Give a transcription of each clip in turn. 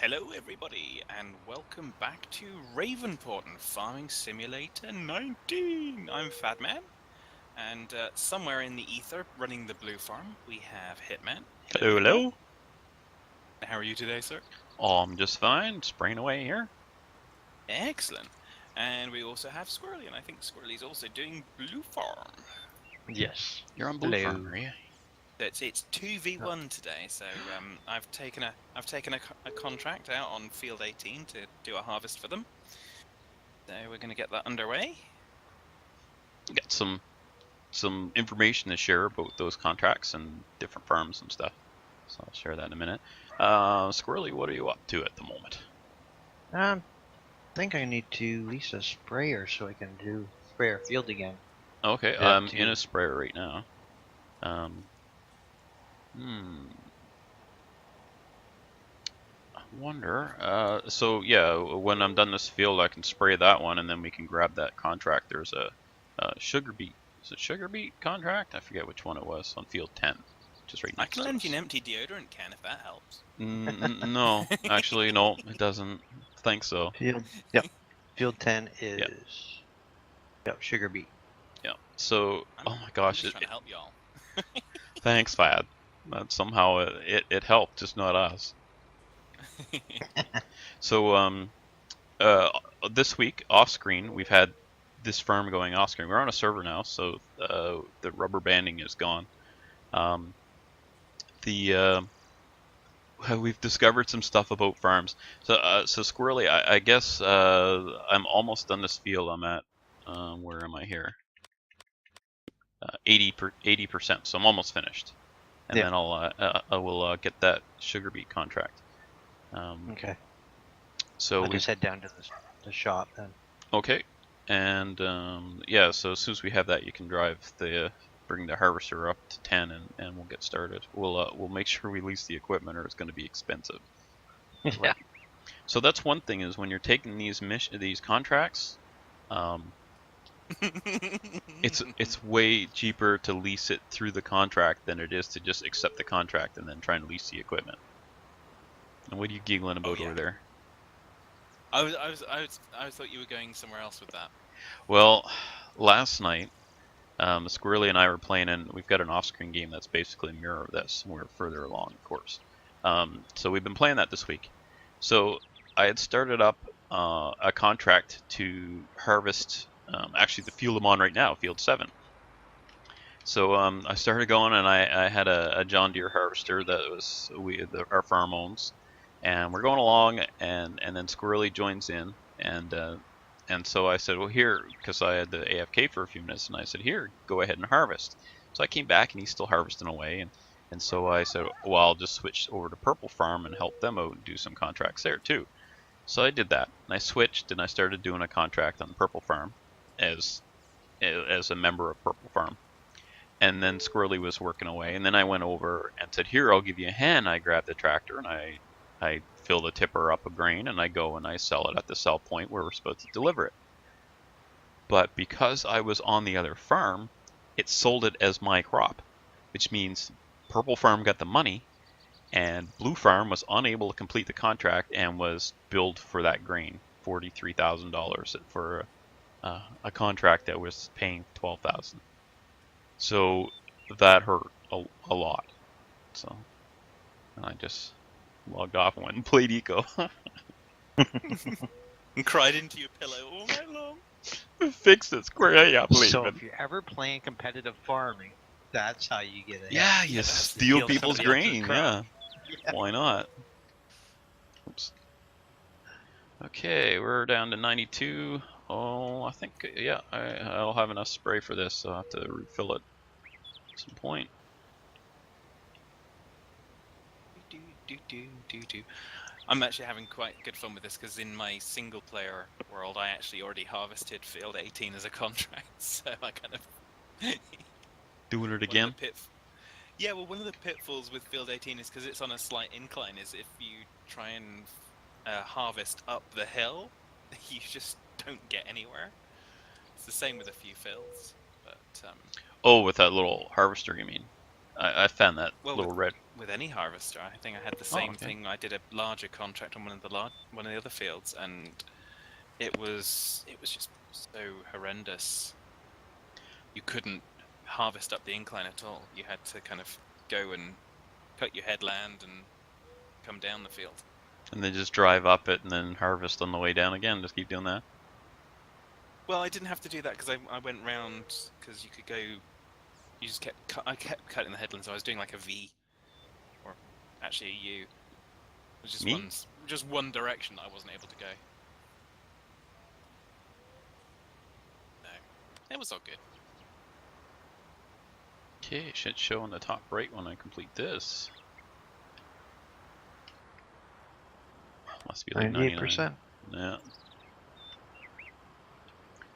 Hello everybody, and welcome back to Ravenport and Farming Simulator 19! I'm Fadman, and somewhere in the ether, running the blue farm, we have Hitman. Hello, Hitman. hello. How are you today, sir? Oh, I'm just fine, spraying away here. Excellent. And we also have Squirrely, and I think Squirrely's also doing blue farm. Yes. You're on Blue Hello. Farm, are you? It's 2v1 today, so I've taken a contract out on field 18 to do a harvest for them. So we're going to get that underway. Got some information to share about those contracts and different farms and stuff. So I'll share that in a minute. Squirrely, what are you up to at the moment? I think I need to lease a sprayer so I can do sprayer field again. Okay, Yeah, I'm in a sprayer right now. I wonder. So yeah, when I'm done this field, I can spray that one, and then we can grab that contract. There's a sugar beet. Is it sugar beet contract? I forget which one it was on field 10, just right I next can to lend you us. an empty deodorant can if that helps. No, actually, no, it doesn't. Think so. Field. Yep. Field 10 Yeah. is. Yep. Sugar beet. Yeah. So, oh my gosh, I'm just trying to help y'all. thanks, Fad. That somehow it helped, just not us. So this week off screen we've had this farm going off screen. We're on a server now, so the rubber banding is gone. We've discovered some stuff about farms. So Squirrely, I guess I'm almost done this field. I'm at where am I here? 80%. So I'm almost finished, and Yeah. then I will get that sugar beet contract. Okay. So I'll just head down to the shop then. okay, and yeah. So as soon as we have that, you can bring the harvester up to 10, and we'll get started. We'll make sure we lease the equipment, or it's going to be expensive. Yeah. So that's one thing, is when you're taking these contracts, it's way cheaper to lease it through the contract than it is to just accept the contract and then try and lease the equipment. And what are you giggling about over there? I thought you were going somewhere else with that. Well, last night, Squirrely and I were playing, and we've got an off-screen game that's basically a mirror of this. We're further along, of course. So we've been playing that this week. So I had started up a contract to harvest, actually the field I'm on right now, field 7. So I started going, and I had a John Deere harvester that our farm owns, and we're going along, and then Squirrely joins in, and so I said, well, here, because I had the AFK for a few minutes, and I said, here, go ahead and harvest. So I came back, and he's still harvesting away, and so I said, well, I'll just switch over to Purple Farm and help them out and do some contracts there too. So I did that, and I switched, and I started doing a contract on Purple Farm as a member of Purple Farm. And then Squirrely was working away, and then I went over and said, here, I'll give you a hand. I grabbed the tractor, and I fill the tipper up of grain, and I go and I sell it at the sell point where we're supposed to deliver it. But because I was on the other farm, it sold it as my crop, which means Purple Farm got the money, and Blue Farm was unable to complete the contract and was billed for that grain, $43,000 for a contract that was paying $12,000. So that hurt a lot. So and I just logged off and went and played Eco. And cried into your pillow all night long. Fixed it, Square. Yeah, believe So it. if you're ever playing competitive farming, that's how you get it. Yeah, you steal people's grain. Yeah. Why not? Oops. Okay, we're down to 92. Oh, I think, yeah, I'll have enough spray for this, so I'll have to refill it at some point. I'm actually having quite good fun with this, because in my single player world I actually already harvested field 18 as a contract, so I kind of doing it again. Yeah, well, one of the pitfalls with field 18 is because it's on a slight incline, is if you try and harvest up the hill, you just don't get anywhere. It's the same with a few fields, but oh, with that little harvester, you mean? I found that Well, little red. with any harvester, I think I had the same okay. thing. I did a larger contract on one of the other fields, and it was just so horrendous. You couldn't harvest up the incline at all. You had to kind of go and cut your headland and come down the field. And then just drive up it and then harvest on the way down again. Just keep doing that. Well, I didn't have to do that because I went round, because you could go. You just I kept cutting the headlands. So I was doing like a V, or actually a U. It was just one direction that I wasn't able to go. No, it was all good. Okay, it should show on the top right when I complete this. Must be like 98%. Yeah.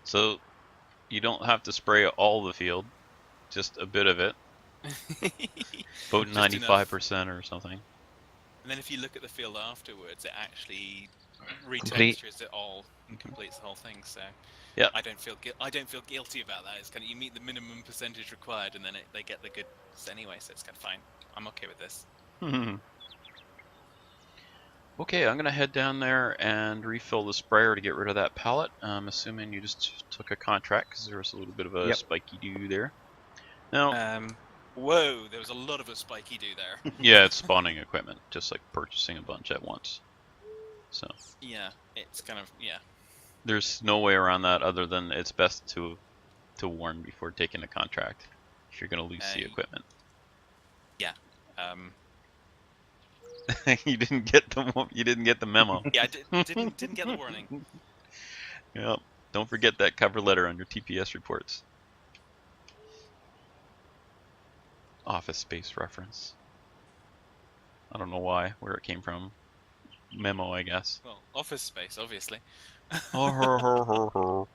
So you don't have to spray all the field, just a bit of it. About 95% or something. And then if you look at the field afterwards, it actually retextures it all and completes the whole thing. So yeah, I don't feel guilty about that. It's kind of, you meet the minimum percentage required, and then they get the goods anyway. So it's kind of fine. I'm okay with this. Okay, I'm gonna head down there and refill the sprayer to get rid of that pallet. I'm assuming you just took a contract because there was a little bit of a spiky do there. Now, whoa, there was a lot of a spiky do there. Yeah, it's spawning equipment, just like purchasing a bunch at once. So yeah, it's kind of There's no way around that other than it's best to warn before taking a contract if you're gonna lose the equipment. Yeah. You didn't get the memo. Yeah, I didn't get the warning. Yep. Don't forget that cover letter on your TPS reports. Office Space reference. I don't know why, where it came from. Memo, I guess. Well, Office Space, obviously. Oh.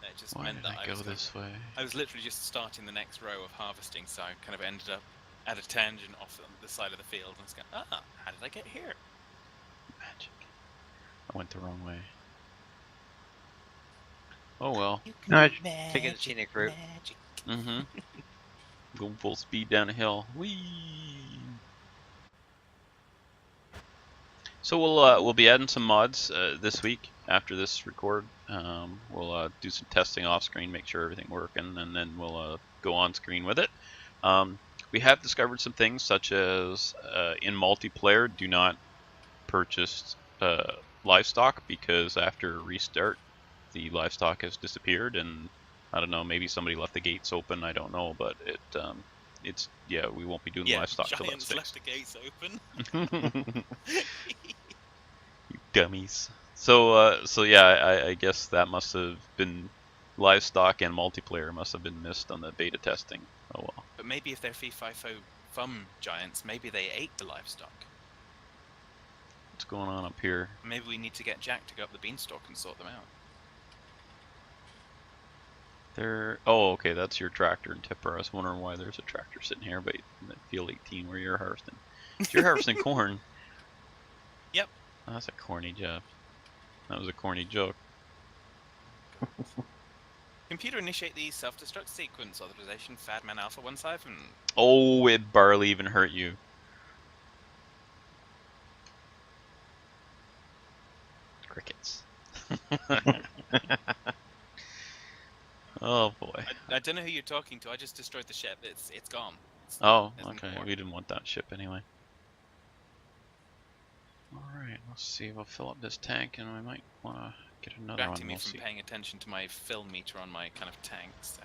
It just Why meant did that I go this way? I was literally just starting the next row of harvesting, so I kind of ended up at a tangent off the side of the field, and I was going, how did I get here? Magic. I went the wrong way. Oh well. No, taking the scenic route. Mm-hmm. Going full speed down a hill. Whee! So we'll be adding some mods this week after this record. We'll do some testing off screen, make sure everything working, and then we'll go on screen with it. We have discovered some things such as in multiplayer, do not purchase livestock because after restart, the livestock has disappeared, and I don't know, maybe somebody left the gates open. I don't know, but we won't be doing livestock till that's fixed. Left the gates open. You dummies. So yeah, I guess that must have been livestock and multiplayer must have been missed on the beta testing. Oh well. But maybe if they're fee-fi-fo fum giants, maybe they ate the livestock. What's going on up here? Maybe we need to get Jack to go up the beanstalk and sort them out. Oh, okay, that's your tractor and tipper. I was wondering why there's a tractor sitting here, but in field 18 where you're harvesting. You're harvesting corn. Yep. Oh, that's a corny job. That was a corny joke. Computer initiate the self-destruct sequence. Authorization Fadman Alpha 17. Oh, it barely even hurt you. Crickets. Oh boy. I don't know who you're talking to. I just destroyed the ship. It's gone. Oh, okay. We didn't want that ship anyway. Alright, let's see. We'll fill up this tank and we might want to get another one. Distracting me We'll from see. paying attention to my fill meter on my kind of tank, so.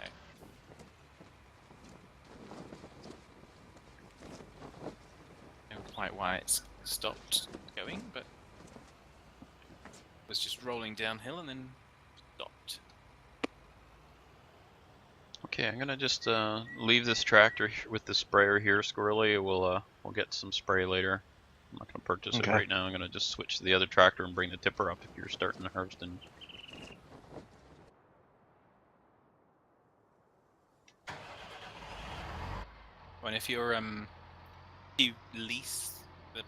I don't know quite why it's stopped going, but it was just rolling downhill and then stopped. Okay, I'm gonna just leave this tractor with the sprayer here, Squirrely. We'll get some spray later. I'm not gonna purchase it right now. I'm gonna just switch to the other tractor and bring the tipper up if you're starting the harvesting. And if you're you lease the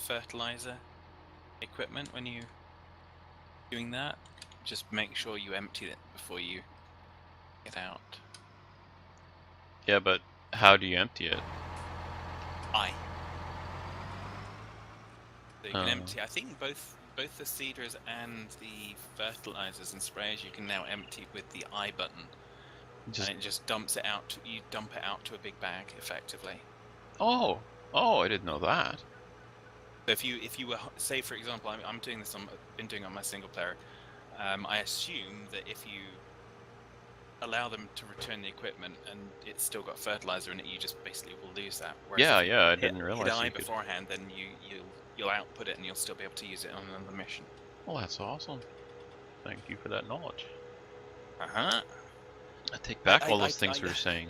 fertilizer equipment when you doing that, just make sure you empty it before you get out. Yeah, but how do you empty it? So you can empty. I think both the seeders and the fertilizers and sprayers you can now empty with the I button, Just and it just dumps it out. You dump it out to a big bag, effectively. oh, I didn't know that. So if you were, say for example, I'm doing this been doing it on my single player. I assume that if you allow them to return the equipment and it's still got fertilizer in it, you just basically will lose that. Whereas Yeah, if you I didn't realize hit I you could. beforehand, then you'll output it and you'll still be able to use it on another mission. Well, that's awesome. Thank you for that knowledge. Uh-huh. I take back all those things we were saying.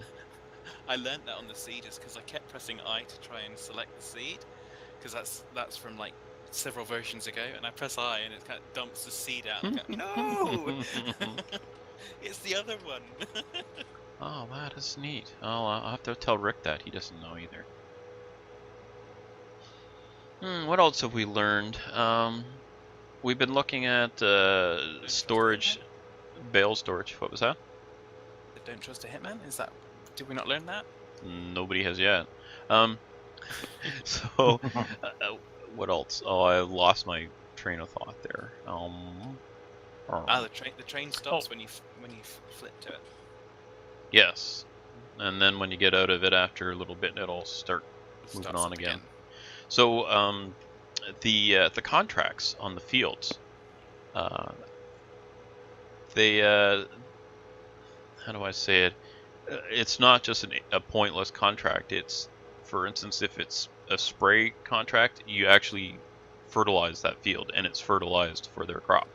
I learned that on the seeders because I kept pressing I to try and select the seed, because that's from like several versions ago, and I press I and it kind of dumps the seed out. And I go, no, it's the other one. Oh, that is neat. Oh, I'll have to tell Rick that. He doesn't know either. What else have we learned? We've been looking at storage, bale storage. What was that? Don't trust a hitman? Did we not learn that? Nobody has yet. So, what else? Oh, I lost my train of thought there. The train stops when you flip to it. Yes, and then when you get out of it after a little bit, it'll start moving on again. So, the contracts on the fields, they how do I say it? It's not just a pointless contract. It's, for instance, if it's a spray contract, you actually fertilize that field, and it's fertilized for their crop,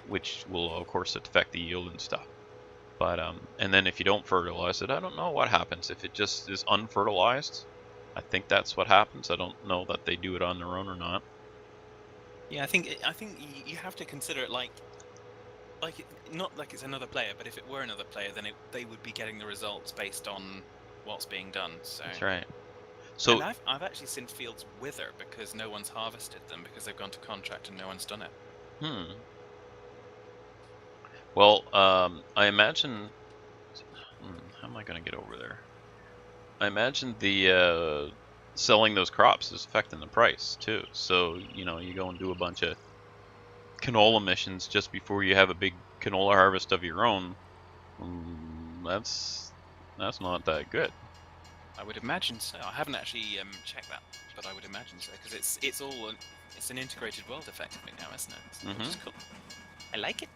which will, of course, affect the yield and stuff. But and then if you don't fertilize it, I don't know what happens. If it just is unfertilized, I think that's what happens. I don't know that they do it on their own or not. Yeah, I think you have to consider it like not like it's another player, but if it were another player, then they would be getting the results based on what's being done. So that's right. So and I've actually seen fields wither because no one's harvested them because they've gone to contract and no one's done it. Well, I imagine. How am I going to get over there? I imagine the selling those crops is affecting the price too. So you go and do a bunch of canola missions just before you have a big canola harvest of your own. That's not that good. I would imagine so. I haven't actually checked that, but I would imagine so because it's an integrated world effectively now, isn't it? Which is cool. I like it.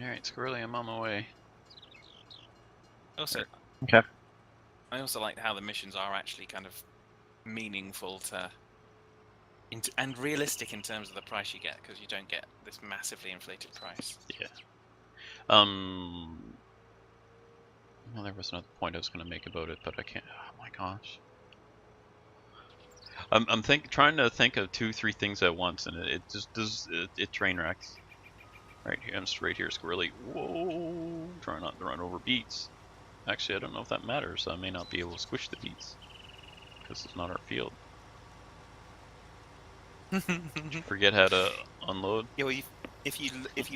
Alright, Squirrely, I'm on my way. Also, Okay. I also like how the missions are actually kind of meaningful and realistic in terms of the price you get, because you don't get this massively inflated price. Yeah. Well, there was another point I was going to make about it, but I can't. Oh my gosh. I'm trying to think of 2-3 things at once, and it just does it train wrecks. Right here, I'm straight here, Squirrely. Whoa! Try not to run over beets. Actually, I don't know if that matters. I may not be able to squish the beets because it's not our field. Did you forget how to unload? Yeah, well, if you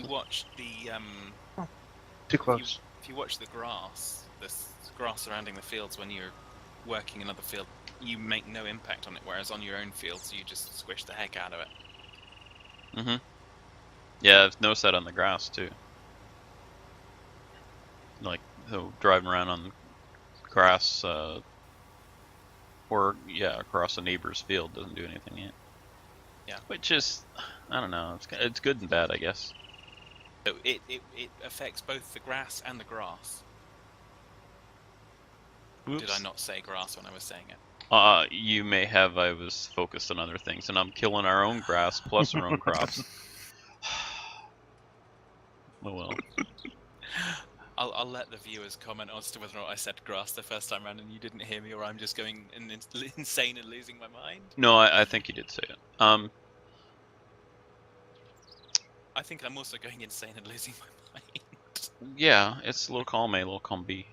watch the Too close. if you watch the grass surrounding the fields when you're working another field, you make no impact on it. Whereas on your own fields, you just squish the heck out of it. Yeah, I've noticed that on the grass too. Like, so driving around on grass, or across a neighbor's field doesn't do anything yet. Yeah. Which is, I don't know, it's good and bad, I guess. So it affects both the grass and the grass. Oops. Did I not say grass when I was saying it? You may have. I was focused on other things, and I'm killing our own grass plus our own crops. Oh well. I'll let the viewers comment as to whether or not I said grass the first time around and you didn't hear me, or I'm just going insane and losing my mind. No, I think you did say it. I think I'm also going insane and losing my mind. Yeah, it's a little column A, a little column B.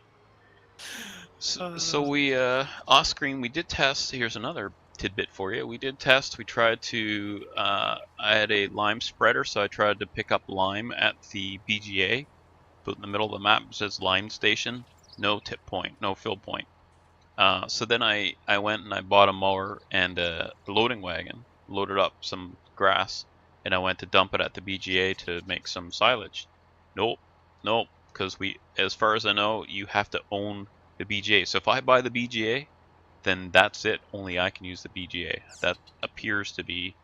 So we off screen we did test. Here's another tidbit for you. We did test. We tried to. I had a lime spreader, so I tried to pick up lime at the BGA. Put in the middle of the map. It says lime station. No tip point. No fill point. So then I went and I bought a mower and a loading wagon. Loaded up some grass, and I went to dump it at the BGA to make some silage. Nope. Nope. Because as far as I know, you have to own the BGA. So if I buy the BGA, then that's it. Only I can use the BGA. That appears to be.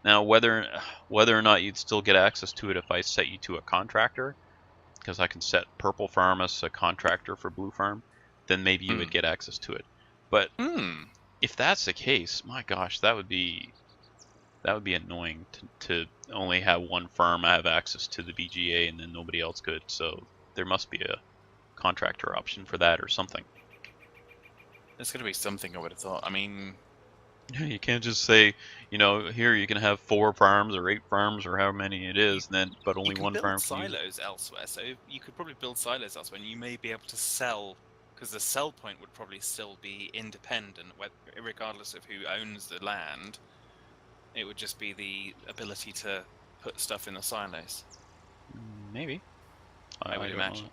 Now, whether or not you'd still get access to it if I set you to a contractor, because I can set Purple Farm as a contractor for Blue Farm, then maybe you would get access to it. But if that's the case, my gosh, that would be annoying to only have one farm have access to the BGA and then nobody else could. So there must be a contractor option for that or something. There's going to be something, I would have thought. I mean, you can't just say, here you can have 4 farms or 8 farms or however many it is, but only one farm can use it. You can build silos elsewhere, so you could probably build silos elsewhere, and you may be able to sell, because the sell point would probably still be independent, regardless of who owns the land. It would just be the ability to put stuff in the silos. Maybe. I would imagine.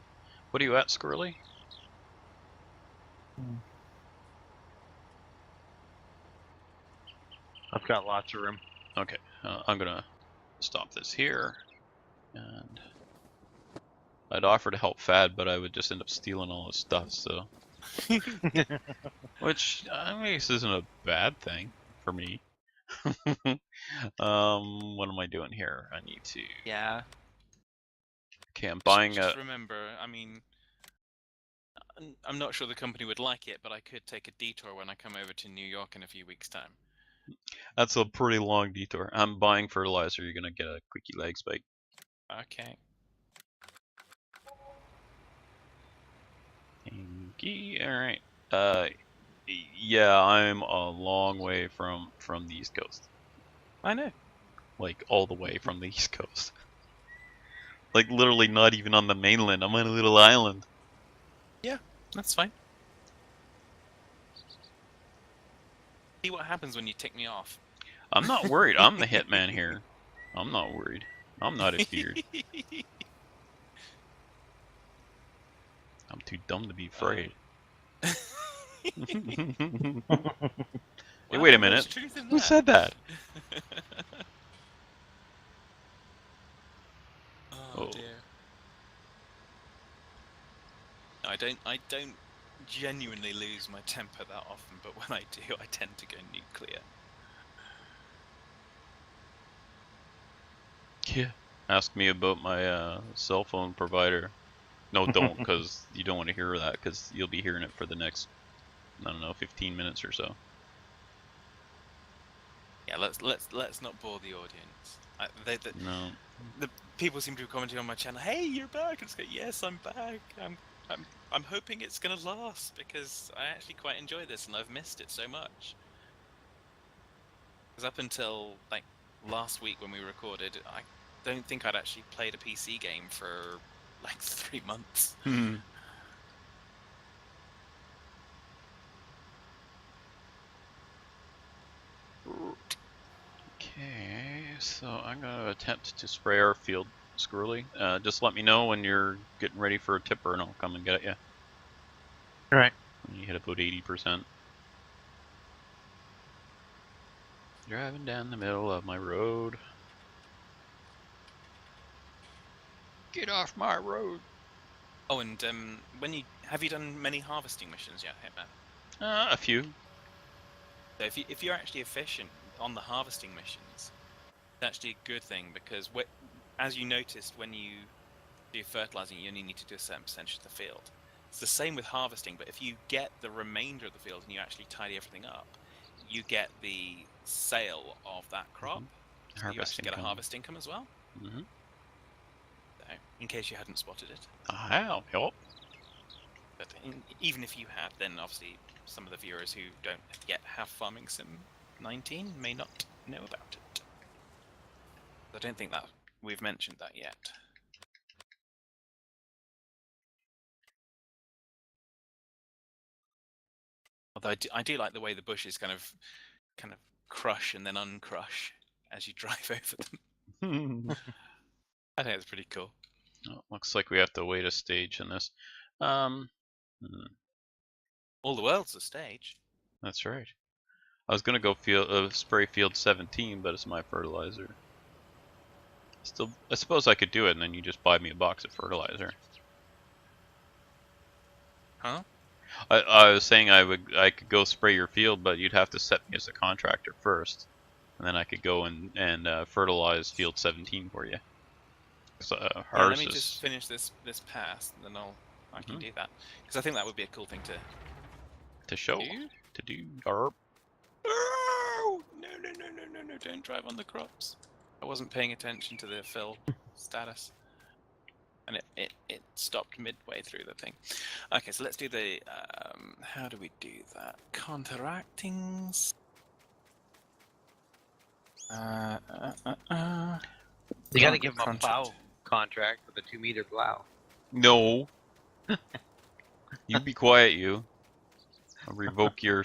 What are you at, Squirrely? I've got lots of room. Okay, I'm gonna stop this here, and I'd offer to help Fad, but I would just end up stealing all his stuff. So, which I guess isn't a bad thing for me. What am I doing here? I need to. Yeah. Okay, I'm buying just remember, I mean, I'm not sure the company would like it, but I could take a detour when I come over to New York in a few weeks' time. That's a pretty long detour. I'm buying fertilizer. You're gonna get a quickie leg spike. Okay. Alright. Yeah, I'm a long way from the East Coast. I know. Like, all the way from the East Coast. Like, literally not even on the mainland. I'm on a little island. Yeah, that's fine. See what happens when you tick me off. I'm not worried. I'm the hitman here. I'm not worried. I'm not afeared. I'm too dumb to be afraid. Hey, wait a minute. Who said that? Oh dear. I don't genuinely lose my temper that often, but when I do, I tend to go nuclear. Yeah. Ask me about my cell phone provider. No, don't, because you don't want to hear that, because you'll be hearing it for the next, I don't know, 15 minutes or so. Yeah, let's not bore the audience. No. The people seem to be commenting on my channel. Hey, you're back! And it's like, yes, I'm back. I'm hoping it's gonna last because I actually quite enjoy this and I've missed it so much. Because up until like last week when we recorded, I don't think I'd actually played a PC game for like 3 months. Okay, so I'm gonna attempt to spray our field, Squirrely. Just let me know when you're getting ready for a tipper and I'll come and get you. Alright. When you hit about 80%. Driving down the middle of my road. Get off my road! Oh, and have you done many harvesting missions yet, Hitman? A few. So if you're actually efficient on the harvesting missions, it's actually a good thing because as you noticed when you do fertilizing, you only need to do a certain percentage of the field. It's the same with harvesting, but if you get the remainder of the field and you actually tidy everything up, you get the sale of that crop. So you actually get a harvest income as well. So, in case you hadn't spotted it. Yep. But even if you have, then obviously some of the viewers who don't yet have Farming Sim 19 may not know about it. I don't think that we've mentioned that yet. Although I do like the way the bushes kind of kind of crush and then uncrush as you drive over them. I think it's pretty cool. Oh, looks like we have to wait a stage in this. Hmm, All the world's a stage. that's right. I was gonna go spray field 17, but it's my fertilizer. Still, I suppose I could do it, and then you just buy me a box of fertilizer. Huh? I was saying I could go spray your field, but you'd have to set me as a contractor first, and then I could go and fertilize field 17 for you. So Yeah, ours let me is just finish this pass, and then I can do that, because I think that would be a cool thing to show do. to do. Derp. Oh, no! Don't drive on the crops. I wasn't paying attention to the fill status, and it stopped midway through the thing. Okay, so let's do the. How do we do that? Counteracting. You gotta give him a Contract. plow contract with a 2-meter plow. No. You be quiet, you. I'll revoke your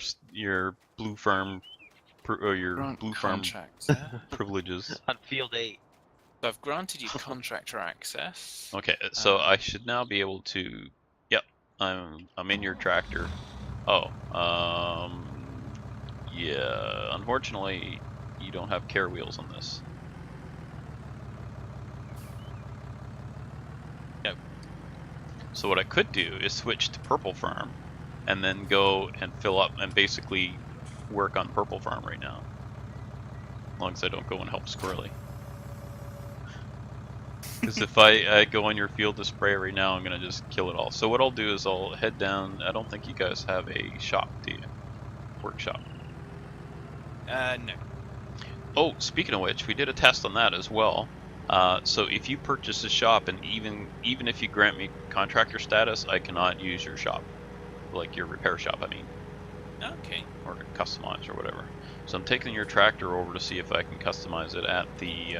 blue farm or your Grant blue farm contract. privileges. On field 8. So I've granted you contractor access. Okay, so I should now be able to. Yep, I'm in your tractor. Oh, yeah. Unfortunately, you don't have care wheels on this. Yep. So what I could do is switch to Purple Farm, and then go and fill up and basically work on Purple Farm right now. As long as I don't go and help Squirrely. Because if I go on your field to spray right now, I'm going to just kill it all. So what I'll do is I'll head down. I don't think you guys have a shop, do you? Workshop. No. Oh, speaking of which, we did a test on that as well. So if you purchase a shop, and even if you grant me contractor status, I cannot use your shop. Like your repair shop, I mean. Okay. Or customize or whatever. So I'm taking your tractor over to see if I can customize it at the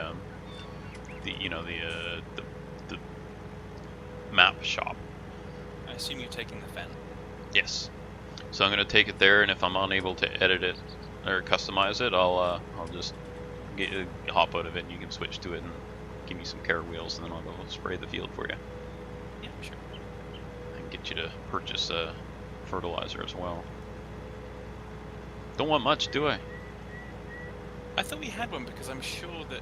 map shop. I assume you're taking the fen. Yes. So I'm gonna take it there, and if I'm unable to edit it or customize it, I'll just hop out of it, and you can switch to it and give me some care wheels, and then I'll go spray the field for you. Yeah, sure. And get you to purchase fertilizer as well. Don't want much, do I? I thought we had one because I'm sure that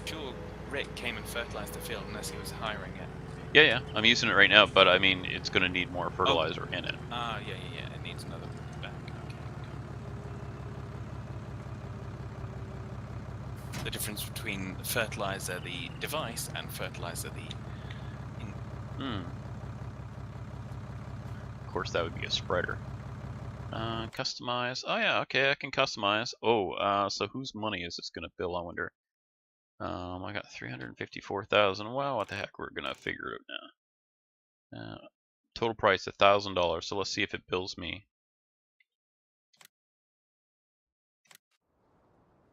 sure Rick came and fertilized the field unless he was hiring it. Yeah, I'm using it right now, but I mean, it's going to need more fertilizer in it. Ah, yeah. It needs another bag. Okay. The difference between fertilizer, the device, and fertilizer, the. Of course, that would be a spreader. Customize. Oh yeah, okay, I can customize. Oh, so whose money is this going to bill? I wonder. I got 354,000. Well, what the heck? We're gonna figure it out now. Total price $1,000. So let's see if it bills me.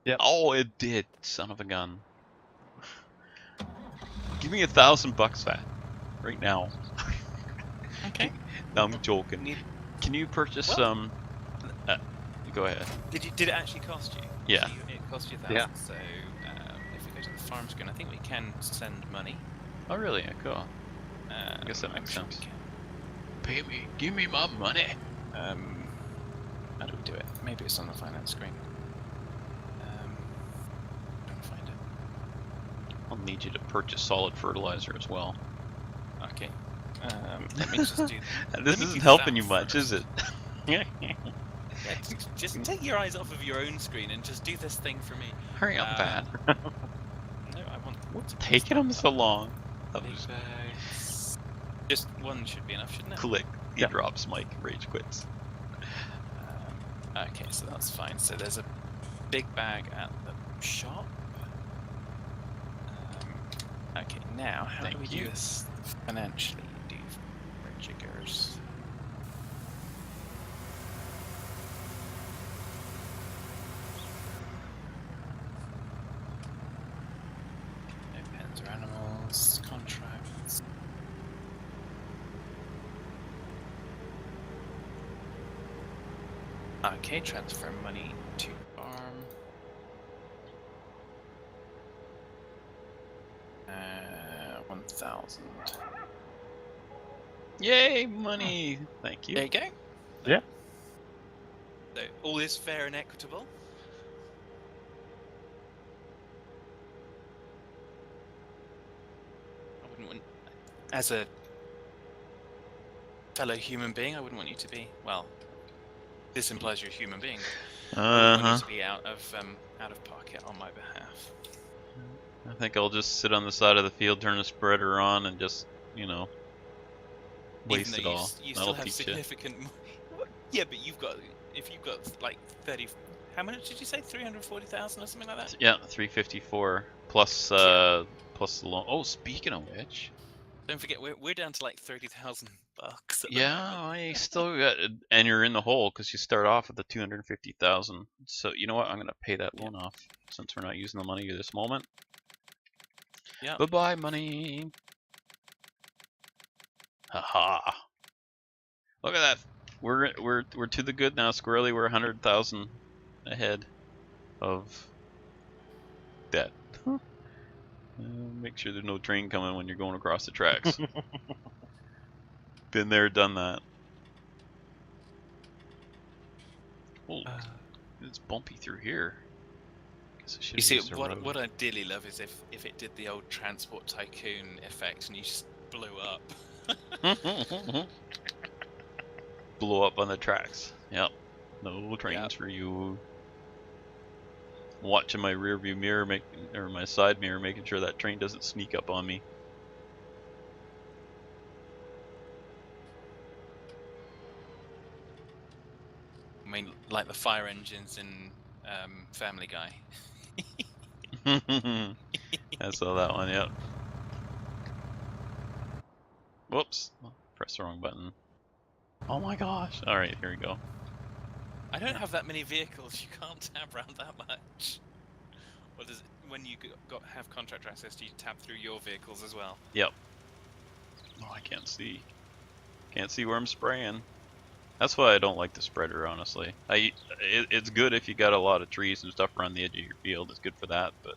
Yep. Oh, it did. Son of a gun. Give me $1,000, Fat. Right now. Okay. No, I'm joking. Can you purchase some? Go ahead. Did it actually cost you? Yeah. So it cost you 1,000. Yeah. So if we go to the farm screen, I think we can send money. Oh, really? Yeah, cool. I guess that makes sense. Pay me. Give me my money. How do we do it? Maybe it's on the finance screen. Don't find it. I'll need you to purchase solid fertilizer as well. Okay. Let me just do. This isn't helping you much, is it? Yeah, just take your eyes off of your own screen and just do this thing for me. Hurry up, Pat. No, I want. What's taking them so long? Just one should be enough, shouldn't it? Click. He Yep. drops Mike. Rage quits. Okay, so that's fine. So there's a big bag at the shop. Okay, now how do we Thank you. do this financially? Do rejiggers. No pens or animals. Contracts. Okay, transfer money to farm. 1,000. Yay, money! Thank There you. you go. Yeah. So all is fair and equitable. I wouldn't want, as a fellow human being, I wouldn't want you to be. Well, this implies you're a human being, but I wouldn't want you to be out of pocket on my behalf. I think I'll just sit on the side of the field, turn the spreader on, and just, you know, Even waste though it all. you That'll still have teach you. significant. Yeah, but if you've got like 30. How much did you say? 340,000 or something like that? Yeah, 354 plus Yeah. plus the loan. Oh, speaking of which, Don't forget we're down to like $30,000 at the yeah, moment. I still got, and you're in the hole because you start off with the 250,000. So you know what? I'm gonna pay that Yeah. loan off since we're not using the money at this moment. Yeah. Bye bye, money. Haha. Look at that. We're to the good now, Squirrely. We're 100,000 ahead of debt. Make sure there's no train coming when you're going across the tracks. Been there, done that. Oh, it's bumpy through here. Guess I should You have see, used a road. what I'd dearly love is if it did the old transport tycoon effect and you just blew up. Blow up on the tracks. Yep. No trains Yep. for you. Watching my rear view mirror, or my side mirror, making sure that train doesn't sneak up on me. I mean, like the fire engines in Family Guy. I saw that one. Yep. Whoops. Press the wrong button. Oh my gosh. All right, here we go. I don't have that many vehicles. You can't tab around that much. Or does it, when you have contractor access, do you tab through your vehicles as well? Yep. Oh, I can't see. Can't see where I'm spraying. That's why I don't like the spreader, honestly. It's good if you got a lot of trees and stuff around the edge of your field. It's good for that, but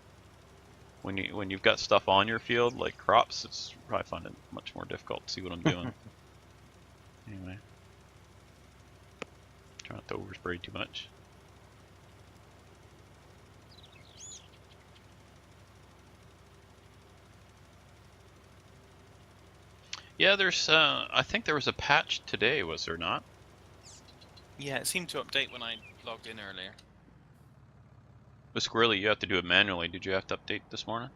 when you've got stuff on your field like crops, I find it much more difficult to see what I'm doing. Anyway, try not to overspray too much. Yeah, there's. I think there was a patch today, was there not? Yeah, it seemed to update when I logged in earlier. With Squirrely, you have to do it manually. Did you have to update this morning?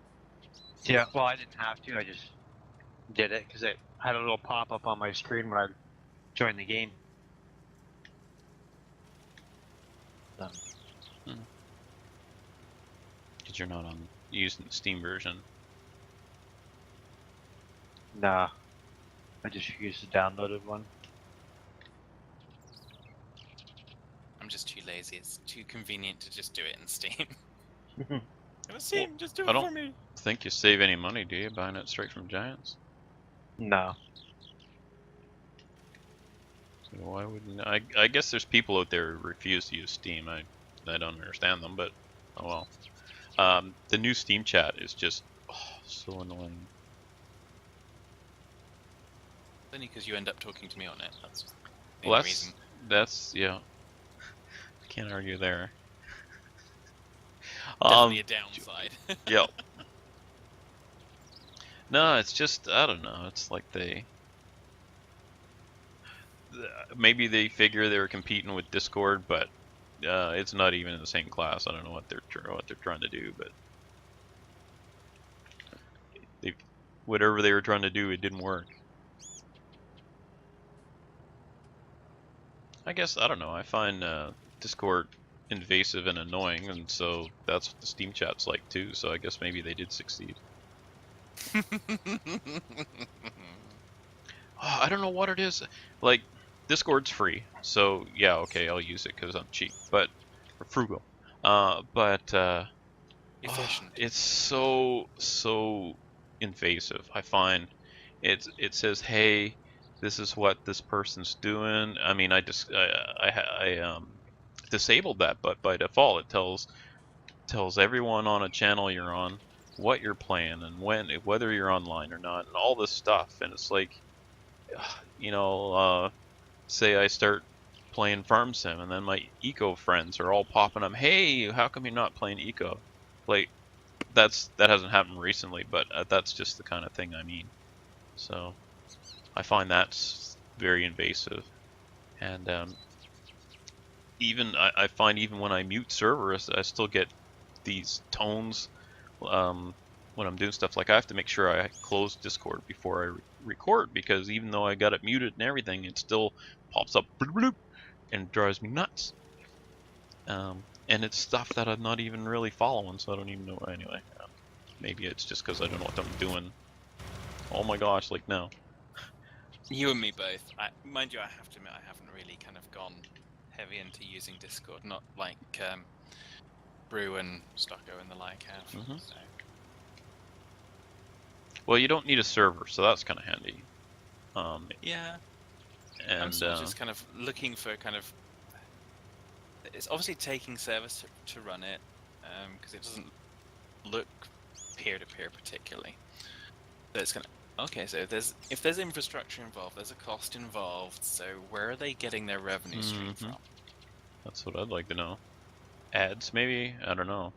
Yeah, well, I didn't have to. I just did it because it had a little pop up on my screen when I joined the game. Because you're not on using the Steam version. Nah, I just used the downloaded one. I'm just too lazy. It's too convenient to just do it in Steam. Well, Steam, just do I it don't for me. think you save any money, do you, buying it straight from Giants? No. So why wouldn't I guess there's people out there who refuse to use Steam. I don't understand them, but oh well. The new Steam chat is just so annoying. Only because you end up talking to me on it. That's the Well, only reason. that's yeah. Can't argue there. Definitely a downside. Yep. No, it's just I don't know. It's like maybe they figure they were competing with Discord, but it's not even in the same class. I don't know what they're trying to do, but whatever they were trying to do, it didn't work. I guess I don't know. I find Discord invasive and annoying, and so that's what the Steam chat's like too. So I guess maybe they did succeed. I don't know what it is. Like Discord's free, so yeah, okay, I'll use it because I'm cheap, but or frugal. But Efficient. it's so invasive. I find it says, hey, this is what this person's doing. I mean, I just I disabled that, but by default it tells everyone on a channel you're on what you're playing and whether you're online or not, and all this stuff. And it's like, you know, say I start playing Farm Sim, and then my eco friends are all popping up. Hey, how come you're not playing eco? Like, that hasn't happened recently, but that's just the kind of thing I mean. So I find that's very invasive, and I find even when I mute servers, I still get these tones when I'm doing stuff. Like, I have to make sure I close Discord before I record, because even though I got it muted and everything, it still pops up and drives me nuts. And it's stuff that I'm not even really following, so I don't even know. Anyway, maybe it's just because I don't know what I'm doing. Oh my gosh, like, no. You and me both. Mind you, I have to admit, I haven't really kind of gone heavy into using Discord, not like Brew and Stocko and the like have. Mhm. So. Well, you don't need a server, so that's kind of handy. Yeah. And I'm sort of just kind of looking for kind of. It's obviously taking service to run it, because it doesn't look peer-to-peer particularly. So it's gonna. Okay, so if there's infrastructure involved, there's a cost involved. So where are they getting their revenue stream from? that's what I'd like to know. Ads, maybe? I don't know.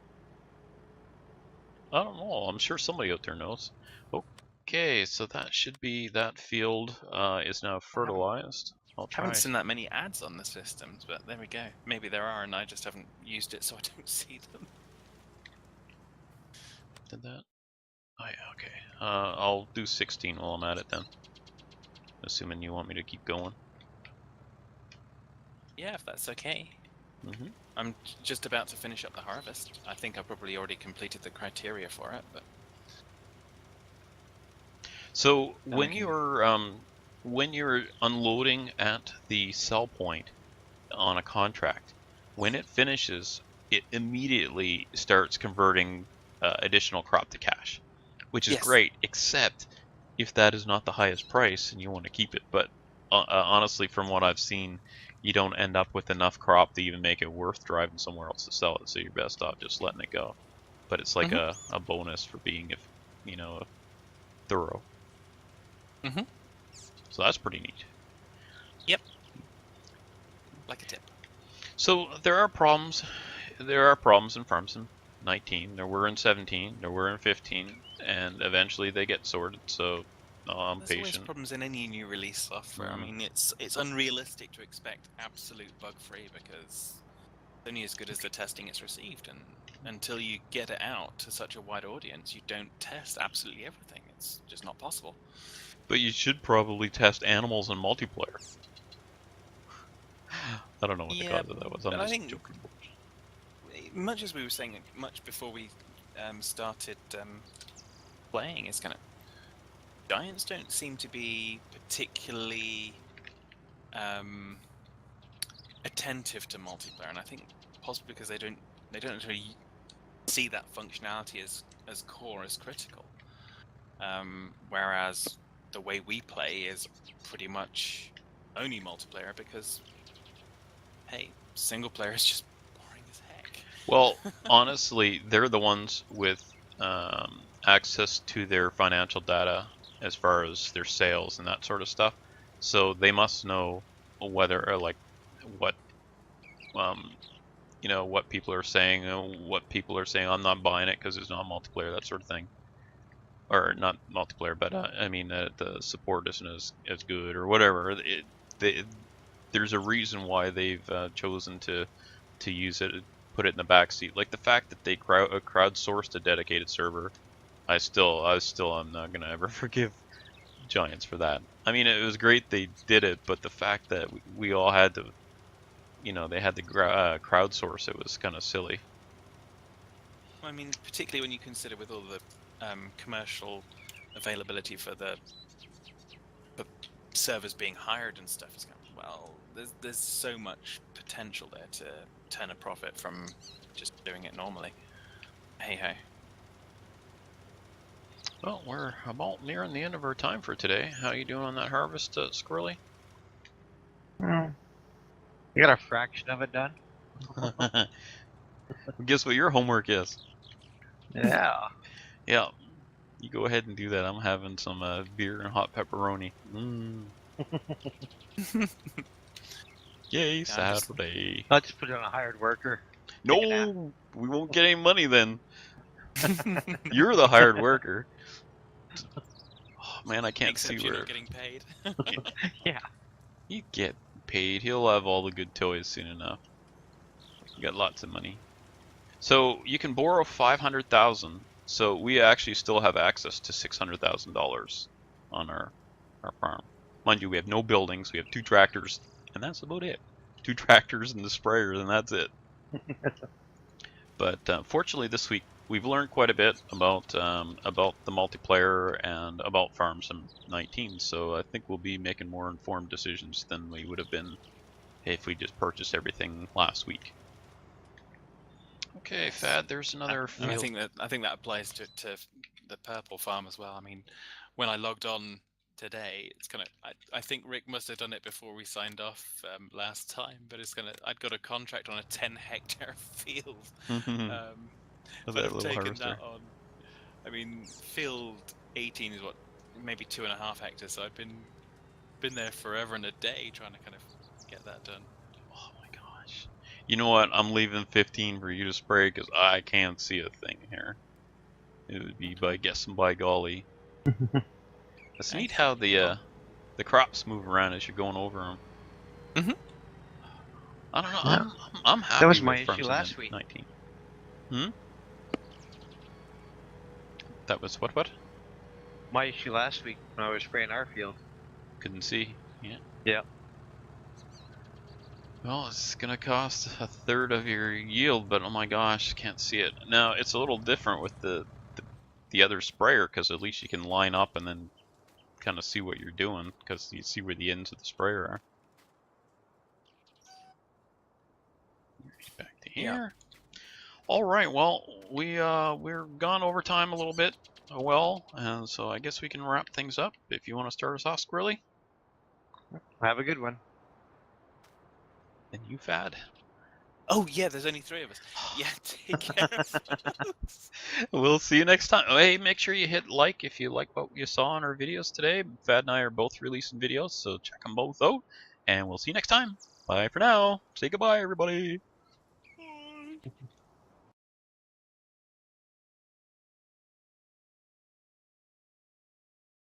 I don't know. I'm sure somebody out there knows. Okay, so that should be that field is now fertilized. I'll try. Haven't seen that many ads on the systems, but there we go. Maybe there are, and I just haven't used it, so I don't see them. Did that? Oh yeah, okay. I'll do 16 while I'm at it then. Assuming you want me to keep going. Yeah, if that's okay. Mhm. I'm just about to finish up the harvest. I think I probably already completed the criteria for it, but. So when you're unloading at the sell point on a contract, when it finishes, it immediately starts converting additional crop to cash, which is Yes. great, except if that is not the highest price and you want to keep it. But honestly, from what I've seen, you don't end up with enough crop to even make it worth driving somewhere else to sell it. So you're best off just letting it go. But it's like a bonus for being, thorough. Mhm. So that's pretty neat. Yep. Like a tip. So there are problems. There are problems in Farm Sim 19. There were in 17. There were in 15, and eventually they get sorted. So I'm There's always patient. problems in any new release software. I mean, it's unrealistic to expect absolute bug-free, because it's only as good as the testing it's received, and until you get it out to such a wide audience, you don't test absolutely everything. It's just not possible. But you should probably test animals in multiplayer. I don't know what the cause of that was. I'm but just I think, joking. much as we were saying, much before we started playing, is kind of Giants don't seem to be particularly attentive to multiplayer, and I think possibly because they don't really see that functionality as core, as critical. Whereas the way we play is pretty much only multiplayer, because hey, single player is just boring as heck. Well, honestly, they're the ones with access to their financial data as far as their sales and that sort of stuff. So they must know whether, or like, what what people are saying, I'm not buying it because it's not multiplayer, that sort of thing. Or not multiplayer, but I mean the support isn't as good or whatever. There's a reason why they've chosen to use it, put it in the back seat. Like the fact that they crowdsourced a dedicated server, I still am not gonna ever forgive Giants for that. I mean, it was great they did it, but the fact that we all had to, they had to crowdsource it was kind of silly. I mean, particularly when you consider with all the commercial availability for the servers being hired and stuff, it's kind of, well, there's so much potential there to turn a profit from just doing it normally. Hey ho. Well, we're about nearing the end of our time for today. How you doing on that harvest, Squirrely? You got a fraction of it done. Guess what your homework is? Yeah. Yeah, you go ahead and do that. I'm having some beer and hot pepperoni. Yay, Yeah, I'm just Saturday. I'll just put it on a hired worker. Take a nap. No, we won't get any money then. You're the hired worker. Oh, man, I can't see except you're where not getting paid. Yeah. you get paid. He'll have all the good toys soon enough. You got lots of money. So you can borrow 500,000. So we actually still have access to $600,000 on our farm. Mind you, we have no buildings. We have 2 tractors, and that's about it. 2 tractors and the sprayer, and that's it. But fortunately, this week we've learned quite a bit about the multiplayer and about Farm Sim 19. So I think we'll be making more informed decisions than we would have been if we just purchased everything last week. Okay, Fad, there's another And field. I think that applies to the purple farm as well. I mean, when I logged on today, it's kind of I think Rick must have done it before we signed off last time, but I'd got a contract on a 10-hectare field. Of But that I've little taken harvester. that on. I mean, field 18 is what, maybe 2.5 hectares. So I've been there forever and a day trying to kind of get that done. Oh my gosh. You know what? I'm leaving 15 for you to spray because I can't see a thing here. It would be by guessing by golly. It's neat how the crops move around as you're going over them. Mhm. I don't know. Yeah. I'm happy That was with my Farm issue Sim last week. 19. That was what? My issue last week when I was spraying our field. Couldn't see. Yeah. Yeah. Well, it's gonna cost a third of your yield, but oh my gosh, can't see it. Now it's a little different with the other sprayer because at least you can line up and then kind of see what you're doing because you see where the ends of the sprayer are. Back to Yeah. here. All right. Well, we're gone over time a little bit. Well, and so I guess we can wrap things up. If you want to start us off, Squirrely, Have a good one. and you, Fad. Oh yeah, there's only 3 of us. Yeah, take care. We'll see you next time. Oh, hey, make sure you hit like if you like what you saw in our videos today. Fad and I are both releasing videos, so check them both out. And we'll see you next time. Bye for now. Say goodbye, everybody.